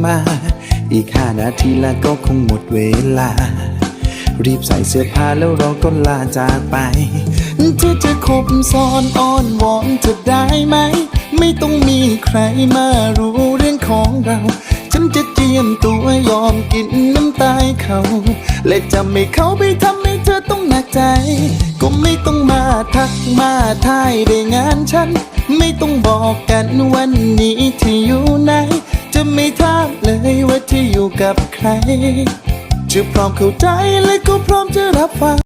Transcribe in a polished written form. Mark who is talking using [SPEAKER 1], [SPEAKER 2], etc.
[SPEAKER 1] มาอีก5 นาทีแล้วก็คงหมดเวลารีบใส่เสื้อผ้าแล้วเราก็ลาจากไปเธอจะคบซ้อนอ้อนวอนเธอได้ไหมไม่ต้องมีใครมารู้เรื่องของเราฉันจะเจียมตัวยอมกินน้ำตาเขาและจะไม่เข้าไปทำให้เธอต้องหนักใจก็ไม่ต้องมาทักมาทายได้งานฉันไม่ต้องบอกกันวันนี้ที่อยู่ไหนจะไม่ถามเลยว่าที่อยู่กับใครจะพร้อมเข้าใจและก็พร้อมจะรับฟัง